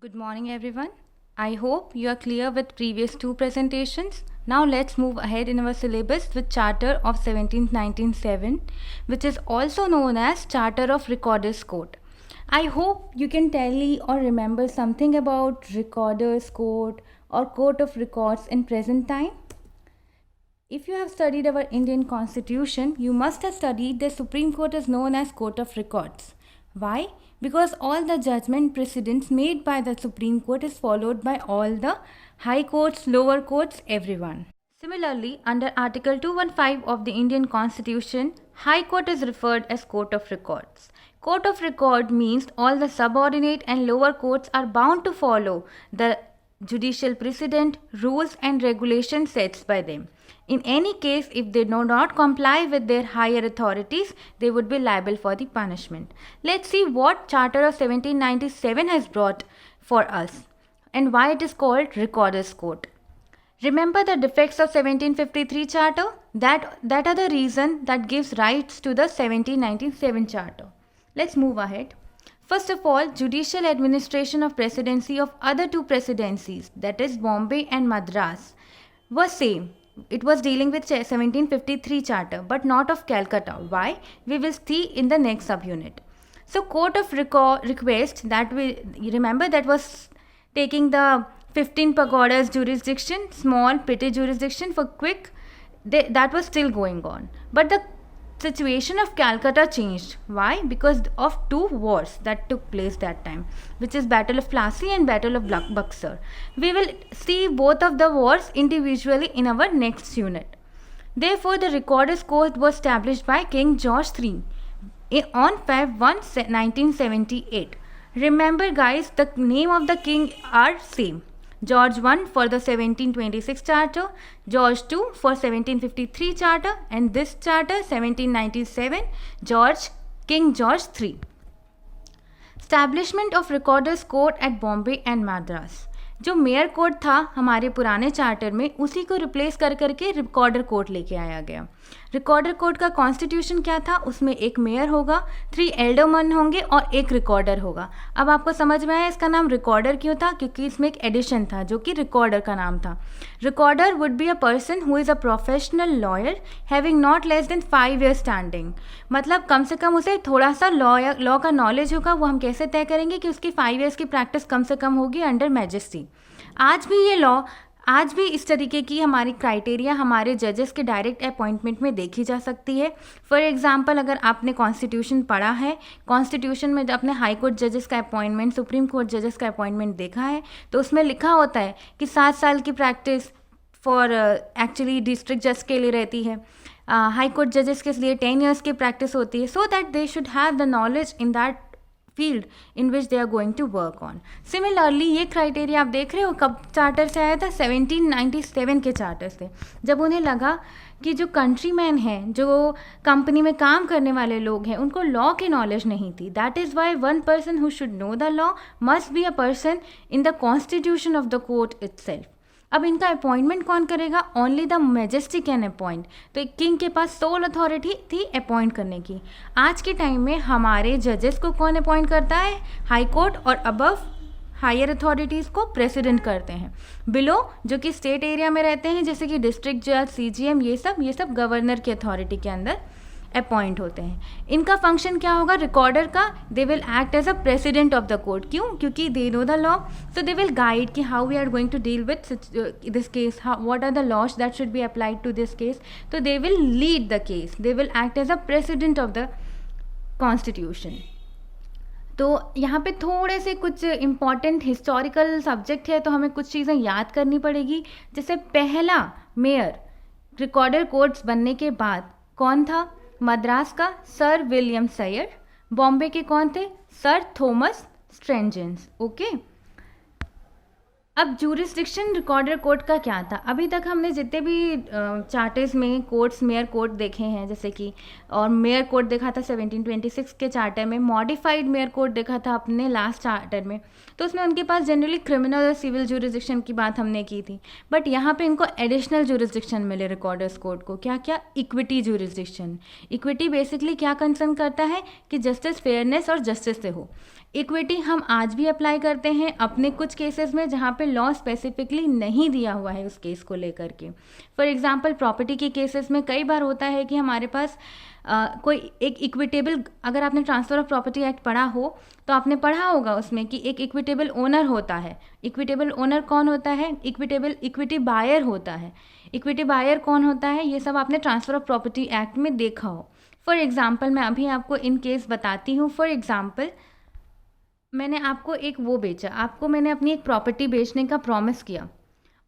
Good morning, everyone. I hope you are clear with previous two presentations. Now let's move ahead in our syllabus with Charter of 1797, which is also known as Charter of Recorders Court. I hope you can tell me or remember something about Recorders Court or Court of Records in present time. If you have studied our Indian Constitution, you must have studied the Supreme Court is known as Court of Records. Why? Because all the judgment precedents made by the Supreme Court is followed by all the high courts, lower courts, everyone. Similarly, under Article 215 of the Indian Constitution, High Court is referred as Court of Records. Court of Record means all the subordinate and lower courts are bound to follow the judicial precedent, rules and regulations set by them. In any case, if they do not comply with their higher authorities, they would be liable for the punishment. Let's see what Charter of 1797 has brought for us and why it is called Recorder's Court. Remember the defects of 1753 Charter? That are the reason that gives rights to the 1797 Charter. Let's move ahead. First of all, judicial administration of presidency of other two presidencies, that is Bombay and Madras, was same. It was dealing with 1753 Charter, but not of Calcutta. Why? We will see in the next subunit. So, Court of Request, that we remember, that was taking the 15 pagodas jurisdiction, small petty jurisdiction for quick. That was still going on, but the situation of Calcutta changed. Why? Because of two wars that took place that time, which is Battle of Plassey and Battle of Buxar. We will see both of the wars individually in our next unit. Therefore, the Recorder's Court was established by King George III on Feb 1, 1978. Remember guys, the name of the king are same. George I for the 1726 Charter, George II for 1753 Charter, and this Charter 1797, King George III. Establishment of Recorder's Court at Bombay and Madras. जो mayor court था हमारे पुराने charter में, उसी को replace कर करके recorder court लेके आया गया. रिकॉर्डर कोर्ट का कॉन्स्टिट्यूशन क्या था? उसमें एक मेयर होगा, 3 एल्डरमैन होंगे और एक रिकॉर्डर होगा. अब आपको समझ में आया इसका नाम रिकॉर्डर क्यों था? क्योंकि इसमें एक एडिशन था जो कि रिकॉर्डर का नाम था. Recorder would be a person who is a professional lawyer having not less than 5 years standing. मतलब कम से कम उसे थोड़ा सा लॉ का नॉलेज होगा. वो हम कैसे तय करेंगे कि उसकी 5 years की प्रैक्टिस कम से कम होगी अंडर मैजेस्टी. आज भी इस तरीके की हमारी क्राइटेरिया हमारे जजेस के डायरेक्ट अपॉइंटमेंट में देखी जा सकती है. फॉर एग्जांपल, अगर आपने कॉन्स्टिट्यूशन पढ़ा है, कॉन्स्टिट्यूशन में अपने हाई कोर्ट जजेस का अपॉइंटमेंट, सुप्रीम कोर्ट जजेस का अपॉइंटमेंट देखा है, तो उसमें लिखा होता है कि 7 साल की प्रैक्टिस फॉर एक्चुअली डिस्ट्रिक्ट जज के लिए रहती है. हाई कोर्ट जजेस के लिए 10 years की प्रैक्टिस होती है, so that they should have the knowledge in that field in which they are going to work on. Similarly ये क्राइटेरिया आप देख रहे हो कब चार्टर से आया था? 1797 के चार्टर से, जब उन्हें लगा कि जो कंट्रीमैन हैं, जो कंपनी में काम करने वाले लोग हैं, उनको लॉ की नॉलेज नहीं थी. That is why one person who should know the law must be a person in the constitution of the court itself. अब इनका अपॉइंटमेंट कौन करेगा? Only the majesty can appoint. तो एक किंग के पास सोल अथॉरिटी थी अपॉइंट करने की. आज के टाइम में हमारे जजेस को कौन अपॉइंट करता है? हाई कोर्ट, और अबव हायर अथॉरिटीज़ को प्रेसिडेंट करते हैं. बिलो जो कि स्टेट एरिया में रहते हैं, जैसे कि डिस्ट्रिक्ट जज, CGM, ये सब गवर्नर की अथॉरिटी के अंदर अपॉइंट होते हैं. इनका फंक्शन क्या होगा? रिकॉर्डर का, they will act as a president of the court. क्यों? क्योंकि they know the law, so they will guide कि how we are going to deal with this case, what are the laws that should be applied to this case. तो they will lead the case, they will act as a president of the constitution. तो यहाँ पे थोड़े से कुछ important historical subject है, तो हमें कुछ चीज़ें याद करनी पड़ेगी. जैसे पहला मेयर रिकॉर्डर कोर्ट्स बनने के बाद कौन था? मद्रास का सर विलियम सयर. बॉम्बे के कौन थे? Sir Thomas Strange. ओके. अब जूरिस्डिक्शन रिकॉर्डर कोर्ट का क्या था? अभी तक हमने जितने भी चार्टर्स में कोर्ट्स, मेयर कोर्ट देखे हैं, जैसे कि और मेयर कोर्ट देखा था 1726 के चार्टर में, मॉडिफाइड मेयर कोर्ट देखा था अपने लास्ट चार्टर में, तो उसमें उनके पास जनरली क्रिमिनल और सिविल जूरिस्डिक्शन की बात हमने की थी. बट यहाँ पे इनको एडिशनल जूरिस्डिक्शन मिले रिकॉर्डर्स कोर्ट को. क्या क्या? Equity jurisdiction. इक्विटी बेसिकली क्या कंसर्न करता है कि जस्टिस फेयरनेस और जस्टिस से हो. इक्विटी हम आज भी अप्लाई करते हैं अपने कुछ केसेस में जहाँ पे लॉ स्पेसिफिकली नहीं दिया हुआ है उस केस को लेकर के। फॉर एग्जांपल प्रॉपर्टी के केसेस में कई बार होता है कि हमारे पास कोई एक इक्विटेबल, अगर आपने ट्रांसफ़र ऑफ प्रॉपर्टी एक्ट पढ़ा हो तो आपने पढ़ा होगा उसमें कि एक इक्विटेबल ओनर होता है। इक्विटेबल ओनर कौन होता है? इक्विटी बायर होता है। इक्विटी बायर कौन होता है? ये सब आपने ट्रांसफ़र ऑफ प्रॉपर्टी एक्ट में देखा हो। फॉर एग्जाम्पल मैं अभी आपको इन केस बताती हूँ। फॉर एग्जाम्पल मैंने आपको एक वो बेचा, आपको मैंने अपनी एक प्रॉपर्टी बेचने का प्रॉमिस किया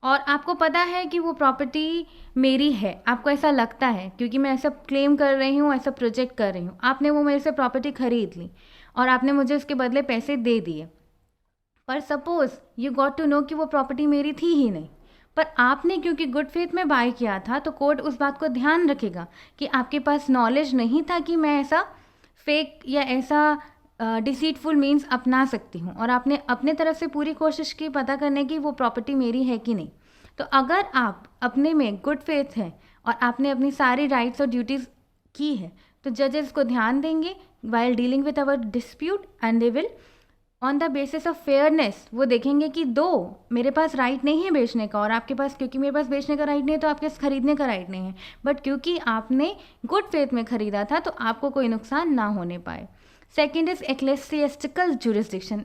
और आपको पता है कि वो प्रॉपर्टी मेरी है, आपको ऐसा लगता है क्योंकि मैं ऐसा क्लेम कर रही हूँ, ऐसा प्रोजेक्ट कर रही हूँ। आपने वो मेरे से प्रॉपर्टी खरीद ली और आपने मुझे उसके बदले पैसे दे दिए। पर suppose you got to know कि वो प्रॉपर्टी मेरी थी ही नहीं, पर आपने क्योंकि गुड फेथ में बाय किया था तो कोर्ट उस बात को ध्यान रखेगा कि आपके पास नॉलेज नहीं था कि मैं ऐसा फेक या ऐसा डिसीटफुल मीन्स अपना सकती हूँ, और आपने अपने तरफ से पूरी कोशिश की पता करने की वो प्रॉपर्टी मेरी है कि नहीं। तो अगर आप अपने में गुड फेथ है और आपने अपनी सारी राइट्स और ड्यूटीज़ की है तो जजेस को ध्यान देंगे while dealing with our dispute and they will on the basis of fairness वो देखेंगे कि दो मेरे पास राइट नहीं है बेचने का और आपके पास, क्योंकि मेरे पास बेचने का राइट नहीं है तो आपके पास खरीदने का राइट नहीं है, बट क्योंकि आपने गुड फेथ में खरीदा था तो आपको कोई नुकसान ना होने पाए। Second is ecclesiastical jurisdiction.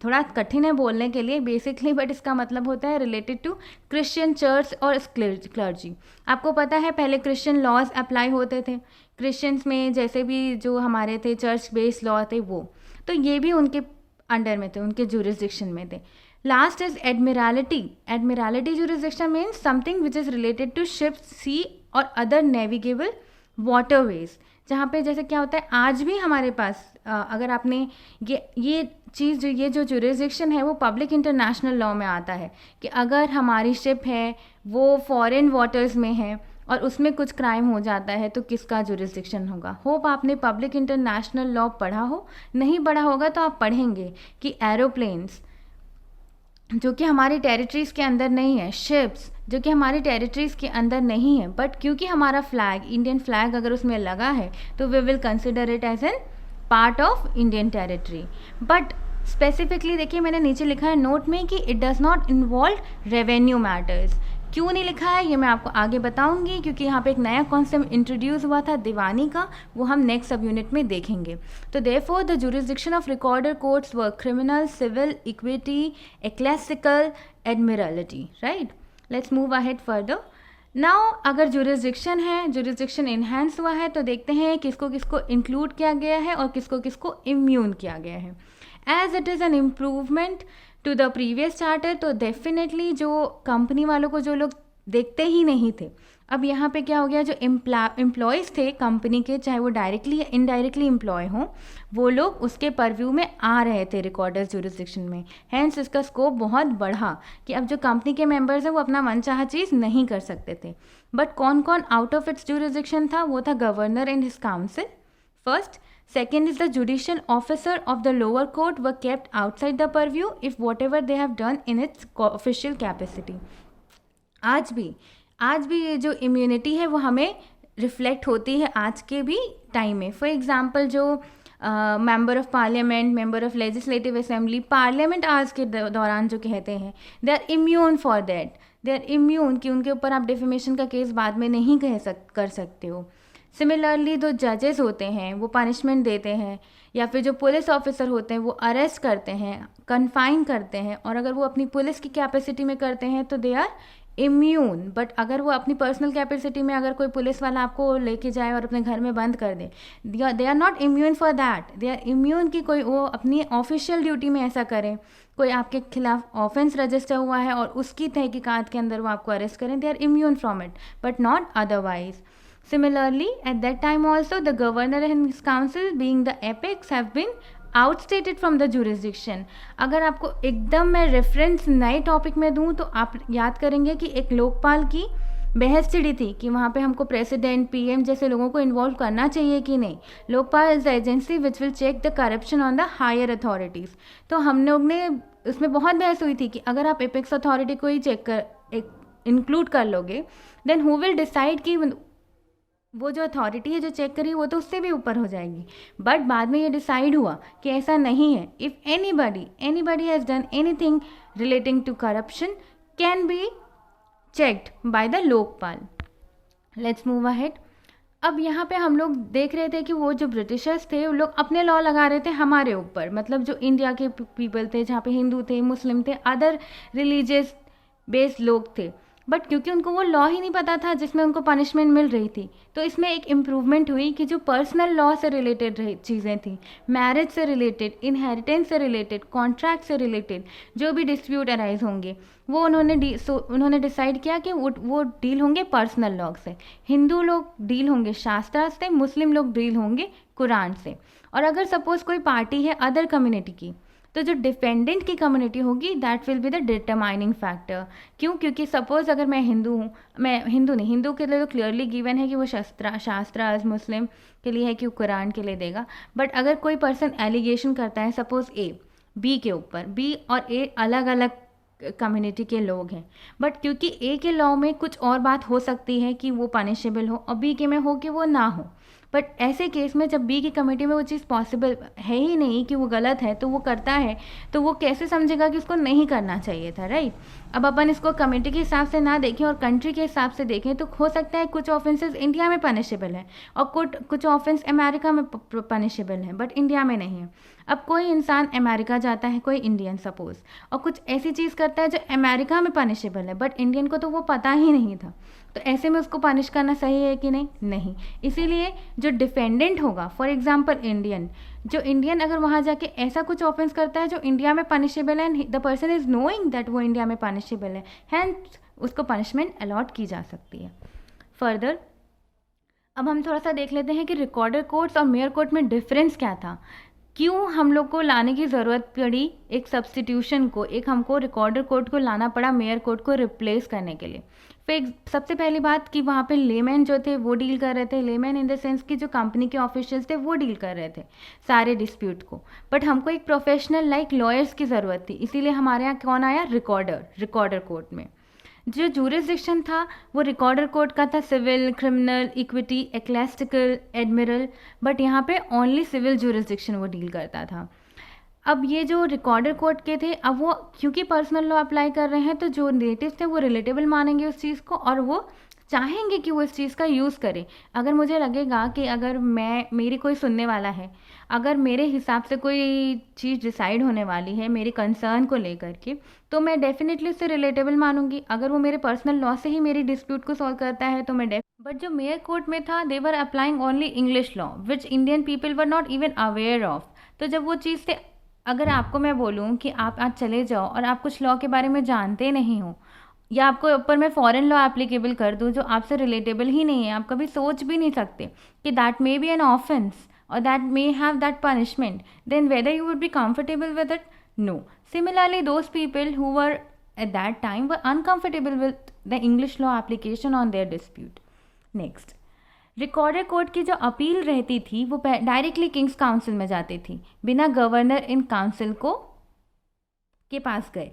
थोड़ा कठिन है बोलने के लिए बेसिकली, बट इसका मतलब होता है रिलेटेड टू क्रिश्चियन चर्च और क्लर्जी। आपको पता है पहले क्रिश्चियन लॉज अप्लाई होते थे क्रिश्चियंस में, जैसे भी जो हमारे थे चर्च बेस्ड लॉ थे वो, तो ये भी उनके अंडर में थे, उनके जुरिस्डिक्शन में थे। Last is admiralty. Admiralty jurisdiction means something which is related to ships, sea और अदर नेविगेबल वाटरवेज, जहाँ पे जैसे क्या होता है आज भी हमारे पास अगर आपने ये चीज़ ये जो जुरिस्डिक्शन है वो पब्लिक इंटरनेशनल लॉ में आता है कि अगर हमारी शिप है वो फॉरेन वाटर्स में है और उसमें कुछ क्राइम हो जाता है तो किसका जुरिस्डिक्शन होगा। होप आपने पब्लिक इंटरनेशनल लॉ पढ़ा हो, नहीं पढ़ा होगा तो आप पढ़ेंगे कि एरोप्लेन्स जो कि हमारी टेरिटरीज़ के अंदर नहीं है, शिप्स जो कि हमारी टेरिटरीज़ के अंदर नहीं है, बट क्योंकि हमारा फ्लैग इंडियन फ्लैग अगर उसमें लगा है तो we will consider it as an part of Indian territory. But specifically देखिए मैंने नीचे लिखा है नोट में कि it does not involve revenue matters. क्यों नहीं लिखा है ये मैं आपको आगे बताऊंगी, क्योंकि यहाँ पे एक नया कॉन्सेप्ट इंट्रोड्यूस हुआ था दीवानी का, वो हम नेक्स्ट सब यूनिट में देखेंगे। तो therefore the jurisdiction of recorder courts were criminal, civil, equity, ecclesiastical, admiralty. Right, let's move ahead further. Now अगर जुरिस्डिक्शन है, जुरिस्डिक्शन इन्हेंस हुआ है तो देखते हैं किसको किसको इंक्लूड किया गया है और किसको किसको इम्यून किया गया है। As it is an improvement to the previous charter, तो डेफिनेटली जो कंपनी वालों को जो लोग देखते ही नहीं थे, अब यहाँ पे क्या हो गया, जो एम्प्लॉयज़ थे कंपनी के, चाहे वो डायरेक्टली या इनडायरेक्टली एम्प्लॉय हों, वो लोग उसके परव्यू में आ रहे थे रिकॉर्डर्स जुरिस्डिक्शन में। हैंस इसका स्कोप बहुत बढ़ा कि अब जो कंपनी के मेंबर्स हैं वो अपना मनचाहा चीज़ नहीं कर सकते थे। बट कौन कौन आउट ऑफ इट्स जुरिस्डिक्शन था, वो था governor and his council first. Second is the judicial officer of the lower court were kept outside the purview if whatever they have done in its official capacity। आज भी ये जो immunity है वो हमें रिफ्लेक्ट होती है आज के भी टाइम में। फॉर एग्जांपल जो member of parliament, member of legislative assembly, parliament आज के दौरान जो कहते हैं they are immune for that, they are immune कि उनके ऊपर आप डिफेमेशन का केस बाद में नहीं कर सकते हो। सिमिलरली जो जजेस होते हैं वो पनिशमेंट देते हैं, या फिर जो पुलिस ऑफिसर होते हैं वो अरेस्ट करते हैं, कन्फाइन करते हैं, और अगर वो अपनी पुलिस की कैपेसिटी में करते हैं तो दे आर इम्यून। बट अगर वो अपनी पर्सनल कैपेसिटी में अगर कोई पुलिस वाला आपको लेके जाए और अपने घर में बंद कर दे, they are not immune for that. They are immune कि कोई वो अपनी ऑफिशियल ड्यूटी में ऐसा करे, कोई आपके खिलाफ ऑफेंस रजिस्टर हुआ है और उसकी तहकीकात के अंदर वो आपको अरेस्ट करें, they are immune from it, but not otherwise. Similarly, at that time also, the governor and his council, being the apex, have been outstated from the jurisdiction। अगर आपको एकदम मैं रेफरेंस नए टॉपिक में दूँ तो आप याद करेंगे कि एक लोकपाल की बहस छिड़ी थी कि वहाँ पे हमको प्रेसिडेंट, पीएम जैसे लोगों को इन्वॉल्व करना चाहिए कि नहीं। Lokpal is the agency which will check the corruption on the higher authorities. तो हम लोग ने उसमें बहुत बहस हुई थी कि अगर आप एपेक्स अथॉरिटी को ही चेक कर इंक्लूड कर लोगे, देन हु विल डिसाइड कि वो जो अथॉरिटी है जो चेक करी वो तो उससे भी ऊपर हो जाएगी। बट बाद में ये डिसाइड हुआ कि ऐसा नहीं है। If anybody has done anything relating to corruption can be checked by the Lokpal. Let's move ahead. अब यहाँ पे हम लोग देख रहे थे कि वो जो ब्रिटिशर्स थे वो लोग अपने लॉ लगा रहे थे हमारे ऊपर, मतलब जो इंडिया के पीपल थे जहाँ पे हिंदू थे, मुस्लिम थे, अदर रिलीजियस बेस्ड लोग थे। बट क्योंकि उनको वो लॉ ही नहीं पता था जिसमें उनको पनिशमेंट मिल रही थी, तो इसमें एक इम्प्रूवमेंट हुई कि जो पर्सनल लॉ से रिलेटेड चीज़ें थी, मैरिज से रिलेटेड, इनहेरिटेंस से रिलेटेड, कॉन्ट्रैक्ट से रिलेटेड जो भी डिस्प्यूट अराइज होंगे वो उन्होंने डिसाइड किया कि वो डील होंगे पर्सनल लॉ से। हिंदू लोग डील होंगे शास्त्रा से, मुस्लिम लोग डील होंगे कुरान से। और अगर सपोज कोई पार्टी है अदर कम्युनिटी की, तो जो डिफेंडेंट की कम्युनिटी होगी that will be the determining factor. क्यों? क्योंकि सपोज अगर मैं हिंदू हूँ, मैं हिंदू नहीं, हिंदू के लिए तो क्लियरली गिवन है कि वो शास्त्रा, मुस्लिम के लिए है कि वो कुरान के लिए देगा। बट अगर कोई पर्सन एलिगेशन करता है सपोज ए बी के ऊपर, बी और ए अलग अलग कम्युनिटी के लोग हैं, बट क्योंकि ए के लॉ में कुछ और बात हो सकती है कि वो पनिशेबल हो और बी के में हो कि वो ना हो। बट ऐसे केस में जब बी की कमेटी में वो चीज़ पॉसिबल है ही नहीं कि वो गलत है, तो वो करता है, तो वो कैसे समझेगा कि उसको नहीं करना चाहिए था, राइट? अब अपन इसको कमेटी के हिसाब से ना देखें और कंट्री के हिसाब से देखें तो हो सकता है कुछ ऑफेंसेस इंडिया में पनिशेबल है और कुछ ऑफेंस अमेरिका में पनिशेबल है बट इंडिया में नहीं है। अब कोई इंसान अमेरिका जाता है, कोई इंडियन सपोज, और कुछ ऐसी चीज़ करता है जो अमेरिका में पनिशेबल है बट इंडियन को तो वो पता ही नहीं था, तो ऐसे में उसको पनिश करना सही है कि नहीं? नहीं। इसीलिए जो डिफेंडेंट होगा, फॉर एग्जांपल इंडियन अगर वहाँ जाके ऐसा कुछ ऑफेंस करता है जो इंडिया में पनिशेबल है and the person is knowing that वो इंडिया में पनिशेबल है, हैंस उसको पनिशमेंट अलॉट की जा सकती है। फर्दर अब हम थोड़ा सा देख लेते हैं कि रिकॉर्डर कोर्ट्स और मेयर कोर्ट में डिफरेंस क्या था, क्यों हम लोग को लाने की ज़रूरत पड़ी एक सब्सटीट्यूशन को, एक हमको रिकॉर्डर कोर्ट को लाना पड़ा मेयर कोर्ट को रिप्लेस करने के लिए। फिर सबसे पहली बात कि वहाँ पे लेमैन जो थे वो डील कर रहे थे, लेमैन इन द सेंस कि जो कंपनी के ऑफिशियल्स थे वो डील कर रहे थे सारे डिस्प्यूट को। बट हमको एक प्रोफेशनल लाइक लॉयर्स की ज़रूरत थी, इसीलिए हमारे यहाँ कौन आया? रिकॉर्डर कोर्ट में। जो जूरिसडिक्शन था वो रिकॉर्डर कोर्ट का था civil, criminal, equity, ecclesiastical, admiral, but यहाँ पे ओनली सिविल जूरिसडिक्शन वो डील करता था। अब ये जो रिकॉर्डर कोर्ट के थे, अब वो क्योंकि पर्सनल लॉ अप्लाई कर रहे हैं तो जो रिलेटिव थे वो रिलेटेबल मानेंगे उस चीज़ को और वो चाहेंगे कि वो इस चीज़ का यूज़ करें। अगर मुझे लगेगा कि अगर मेरी कोई सुनने वाला है, अगर मेरे हिसाब से कोई चीज़ डिसाइड होने वाली है मेरे कंसर्न को लेकर के, तो मैं डेफिनेटली उससे रिलेटेबल मानूंगी। अगर वो मेरे पर्सनल लॉ से ही मेरी डिस्प्यूट को सॉल्व करता है तो मैं बट जो मेयर कोर्ट में था they were applying only English law which Indian people were not even aware of. तो जब वो चीज़ से अगर आपको मैं बोलूँ कि आप आज चले जाओ और आप कुछ लॉ के बारे में जानते नहीं हो, या आपको ऊपर मैं फॉरेन लॉ एप्लीकेबल कर दूँ जो आपसे रिलेटेबल ही नहीं है, आप कभी सोच भी नहीं सकते कि that may be an offence or that may have that punishment, then whether you would be comfortable with it? No. Similarly, those people who were at that time were uncomfortable with the English law application on their dispute. Next, recorder court की जो appeal रहती थी वो directly Kings council में जाती थी, बिना governor in council को के पास गए।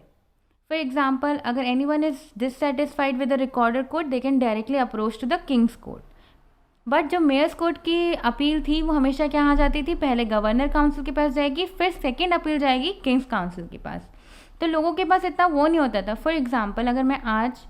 फॉर एग्जाम्पल, अगर any one is dissatisfied with the recorder court they can directly approach to the king's court. But जो मेयर्स कोर्ट की अपील थी वो हमेशा क्या जाती थी? पहले गवर्नर काउंसिल के पास जाएगी, फिर सेकंड अपील जाएगी किंग्स काउंसिल के पास। तो लोगों के पास इतना वो नहीं होता था। फॉर एग्जांपल, अगर मैं आज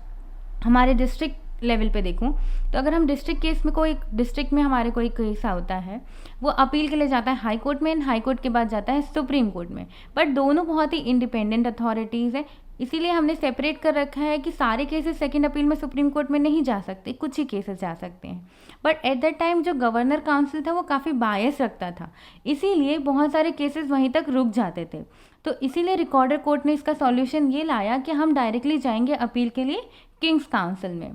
हमारे डिस्ट्रिक्ट लेवल पे देखूं तो अगर हम डिस्ट्रिक्ट केस में कोई डिस्ट्रिक्ट में हमारे कोई केस होता है वो अपील के लिए जाता है हाई कोर्ट में, हाई कोर्ट के बाद जाता है सुप्रीम कोर्ट में। बट दोनों बहुत ही इंडिपेंडेंट अथॉरिटीज़ है, इसीलिए हमने सेपरेट कर रखा है कि सारे केसेस सेकंड अपील में सुप्रीम कोर्ट में नहीं जा सकते, कुछ ही केसेस जा सकते हैं। बट एट दैट टाइम जो गवर्नर काउंसिल था वो काफ़ी बायस रखता था, इसीलिए बहुत सारे केसेस वहीं तक रुक जाते थे। तो इसीलिए रिकॉर्डर कोर्ट ने इसका सॉल्यूशन ये लाया कि हम डायरेक्टली जाएंगे अपील के लिए किंग्स काउंसिल में।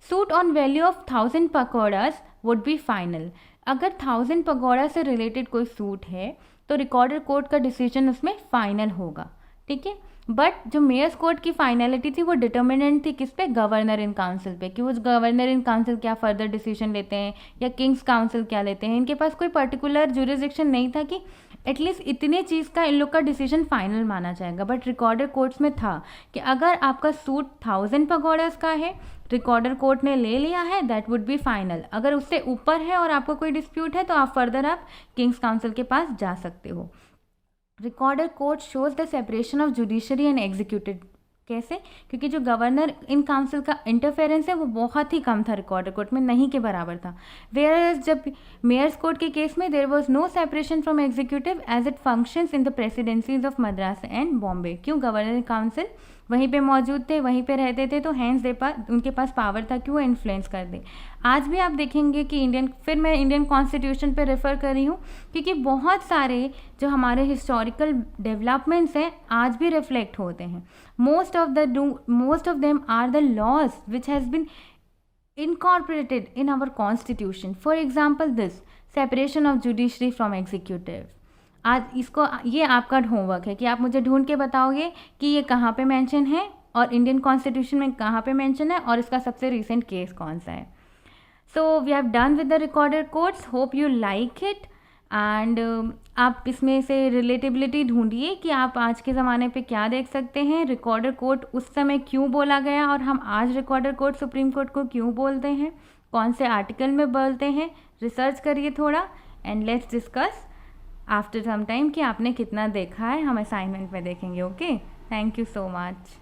Suit on value of 1000 pakoras would be final. अगर 1000 पकौड़ा से रिलेटेड कोई सूट है तो रिकॉर्डर कोर्ट का डिसीजन उसमें फाइनल होगा, ठीक है। बट जो मेयर्स कोर्ट की फाइनलिटी थी वो डिटर्मिनेंट थी किस पे? गवर्नर इन काउंसिल पे, कि वो गवर्नर इन काउंसिल क्या फर्दर डिसीजन लेते हैं या किंग्स काउंसिल क्या लेते हैं। इनके पास कोई पर्टिकुलर जुरिसडिक्शन नहीं था कि एटलीस्ट इतने चीज़ का इन लोग का डिसीजन फाइनल माना जाएगा। बट रिकॉर्डर कोर्ट्स में था कि अगर आपका सूट 1000 पगोडास का है, रिकॉर्डर कोर्ट ने ले लिया है, दैट वुड बी फाइनल। अगर उससे ऊपर है और आपको कोई डिस्प्यूट है तो आप फर्दर आप किंग्स काउंसिल के पास जा सकते हो। Recorder court shows the separation of judiciary and executive. कैसे? क्योंकि जो गवर्नर इन काउंसिल का इंटरफेरेंस है वो बहुत ही कम था, रिकॉर्डर कोर्ट में नहीं के बराबर था। वेयर जब मेयर्स कोर्ट के केस में there was no separation from executive as it functions in the presidencies of Madras and Bombay. क्यों? गवर्नर काउंसिल वहीं पे मौजूद थे, वहीं पे रहते थे, तो हैंस उनके पास पावर था कि वो इन्फ्लुएंस कर दे। आज भी आप देखेंगे कि मैं इंडियन कॉन्स्टिट्यूशन पे रेफ़र कर रही हूँ क्योंकि बहुत सारे जो हमारे हिस्टोरिकल डेवलपमेंट्स हैं आज भी रिफ्लेक्ट होते हैं। Most of them are the laws which has been incorporated in our constitution. For example, this separation of judiciary from executive. आज इसको ये आपका होमवर्क है कि आप मुझे ढूंढ के बताओगे कि ये कहाँ पे मेंशन है और इंडियन कॉन्स्टिट्यूशन में कहाँ पे मेंशन है और इसका सबसे रिसेंट केस कौन सा है। So we have done with the recorded courts, hope you like it. And आप इसमें से रिलेटेबिलिटी ढूंढिए कि आप आज के ज़माने पे क्या देख सकते हैं, रिकॉर्डर कोर्ट उस समय क्यों बोला गया और हम आज रिकॉर्डर कोर्ट सुप्रीम कोर्ट को क्यों बोलते हैं, कौन से आर्टिकल में बोलते हैं। रिसर्च करिए थोड़ा and let's discuss after some time कि आपने कितना देखा है। हम असाइनमेंट में देखेंगे। Okay, thank you so much.